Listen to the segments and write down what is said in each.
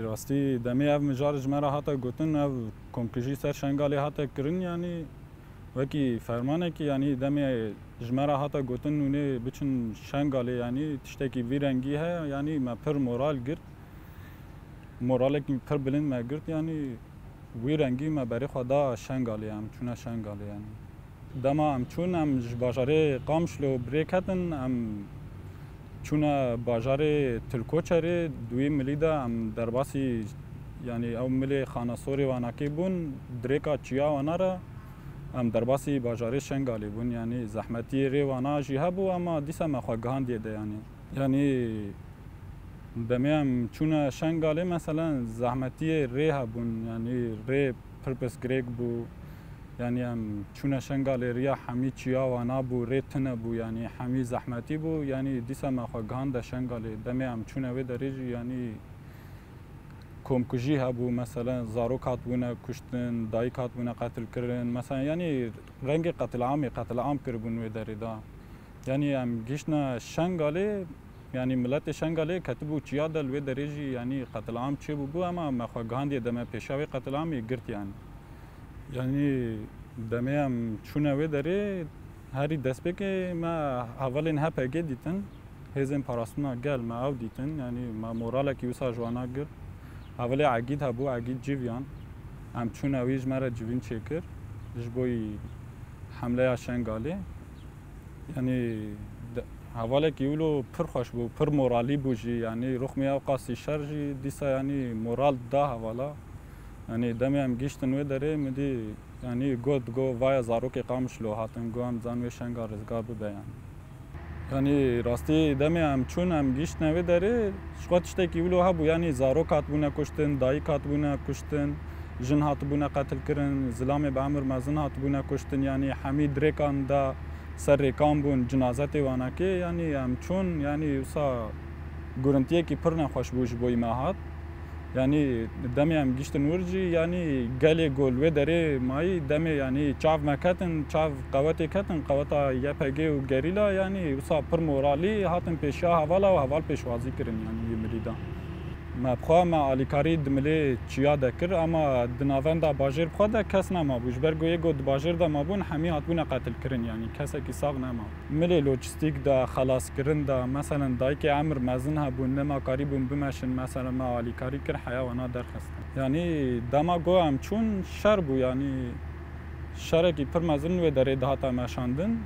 راستی دمی اف مجار جمره هاتا گوتن اف کمکجی سر شنگالی هاتا کرن یعنی وکی فرمانه که یعنی دمی جمره هاتا گوتن نونه بچن شنگالی یعنی تشتکی ویرنگی ہے یعنی ما پر مورال گرد مورال کی پر بلند ما گرد یعنی ویرنگی ما بری خدا شنگالی هم چونه شنگالی یعنی دما هم چون هم باجاره قامشلو بریکتن هم چونه باجاره تلکوچره دوی ملی دا هم درباسی یعنی او ملی خانسوری واناکی بون دریکا چیا وانارا هم درباسی باجاره شنگالی بون یعنی زحمتی ری وانا جی هبو اما دیسا ما خواگهان دیده یعنی دمی هم چونه شنگالی مثلا زحمتی ری هبون یعنی ری پرپس گریگ بو یعنی هم چونه شنگالی ریا همی چیا وانا بو ری تنه بو یعنی همی زحمتی بو یعنی دیسا ما خواگهان ده شنگالی دمی هم چونه وی دریجی یعنی کمکجی هبو مثلا زاروک هاتبونه کشتن دایک هاتبونه قتل کردن مثلا یعنی رنگ قتل عام کربون وی دریدا یعنی هم گیشنا شنگالی یعنی ملت شنگالی کتبو چیا دل وی دریجی یعنی قتل عام چی بو اما ما خواگهان دی دمه پیشاوی قتل عامی گرت یعنی دمی هم چونه وی داری هری دست بکه ما اولین هپگه دیتن هزین پاراسونا گل ما او دیتن یعنی ما مورالا کی وسا جوانا گرت اولی عقید هبو عقید جیویان هم چون اویج مرا جوین چکر جبوی حمله شنگالی یعنی حواله کیولو پر خوش بو پر مورالی بوجی یعنی رخمی اوقاسی شرجی دیسا یعنی مورال دا حوالا یعنی دمی هم گیشتن وی داره مدی یعنی گو وای زاروک قامشلو هاتن گو هم زنوی شنگا رزگار ببین یعنی راستی دمی هم چون هم گیشت نوی داره شقاتشته کی ولو هبو یعنی زاروک هاتبونه کشتن دایک هاتبونه کشتن جن هاتبونه قتل کرن زلام به امر مزن هاتبونه کشتن یعنی حمید ریکان دا سر ریکان بون جنازت وانا که یعنی هم چون یعنی وسا گورنتیه کی پر نخوش بوش بوی ماهات یعنی دمی هم گیشتن ورجی یعنی گلی گل و داره مای دمی یعنی چاو مکتن چاو قوتی کتن قوتا یپگی و گریلا یعنی وسا پر مورالی هاتن پیشا حوالا و حوال پیشوازی کرن یعنی یمریدا ما بخوا ما آلیکاری دملی چیا دکر اما دناوند باجر بخوا دا کس نما بوش برگو یه گود باجر دا ما بون همی هاتبون قتل کرن یعنی کسی کی ساغ نما ملی لوجستیک دا خلاص کرن دا مثلا دای که امر مزن هبون نما کاری بون بمشن مثلا ما آلیکاری کر حیوانا درخستن یعنی دما گو هم چون شر بو یعنی شر کی پر مزن و داره دهاتا مشاندن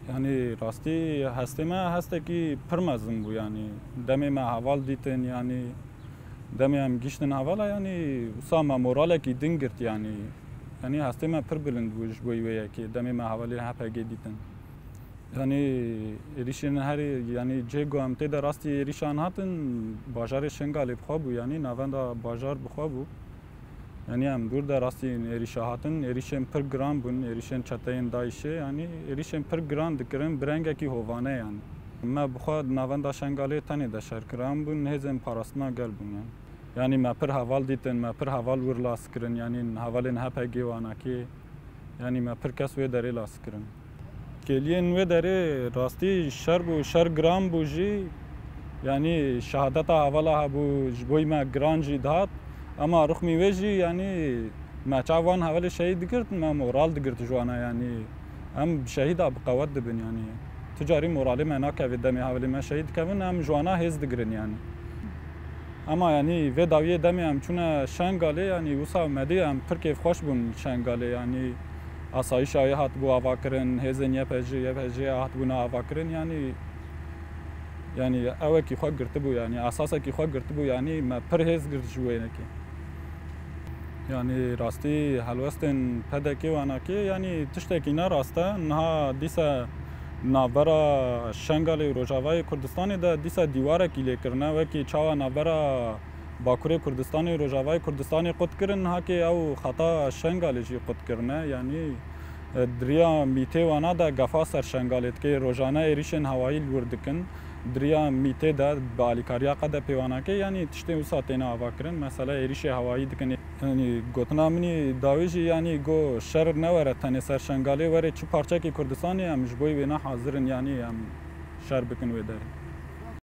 یعنی راستی هسته ما هسته کی پر مزن بو یعنی دم ما حوال دیتن یعنی دمی هم گیشتن حوالا یعنی وسا موراله کی دنگرت یعنی هسته ما پر بلند بوش بوی ویا که دمی ما حوالی هپگی دیتن یعنی ریشن هر یعنی جگو هم تیدا راستی ریشان هاتن باجار شنگالی بخوا بو یعنی نواندا باجار بخوا بو یعنی هم دور دا راستی ریشا هاتن ریشن پر گرام بون ریشن چتاین دایشه یعنی ریشن پر گرام دکرن برنگه کی هوانه یعنی ما بخوا نواندا شنگالی تنی دا شرکرام بون هزن پاراسنا گل بون یعنی ما پر حوال دیتن ما پر حوال ور لاس کرن یعنی حوالین هپگی وانا کی یعنی ما پر کس وی داره لاس کرن کلین وی داره راستی شر گرام بوجی یعنی شهادت حوالا هبو جبوی ما گران جی داد اما رخمی ویجی یعنی ما چاوان حوال شهید کرد ما مورال دگرت جوانا یعنی هم شهید اب قوت دبن یعنی تجاری مورالی ما ناکوی دمی حوالی ما شهید کون هم جوانا هز دگرن یعنی اما یعنی و داویه دمی هم چونه شنگالی یعنی وسا مدی هم پر کیف خوش بون شنگالی یعنی آسایش های هات بو آوا کرن هزن یه پجی هات بونا آوا کرن یعنی اوه کی خواه گرته بو یعنی اساسا کی خواه گرته بو یعنی ما پر هز گرت جوه نکی یعنی راستی حلوستن پدکی وانا کی یعنی تشتکی نه راسته نه دیسا نابرا شنگالی و روجاوای کردستانی دا دیسا دیواره کی لیکرنه و کی چاوا نابرا باکوری کردستانی روجاوای کردستانی قد کرن ها که او خطا شنگالی جی قد کرنه یعنی دریا میته وانا دا گفا سر شنگالیت که روجانه ایریشن هوایی لوردکن دریا میته دا بالیکاریا قد پیوانا که یعنی تشتی وسا تینا آوا کرن مثلا ایریش هوایی دکن یعنی گوتنا منی داویجی یعنی گو شر نوره تنی سر شنگالی وره چو پارچه که کردستانی هم جبوی وینا حاضرن یعنی هم شر بکن وی داری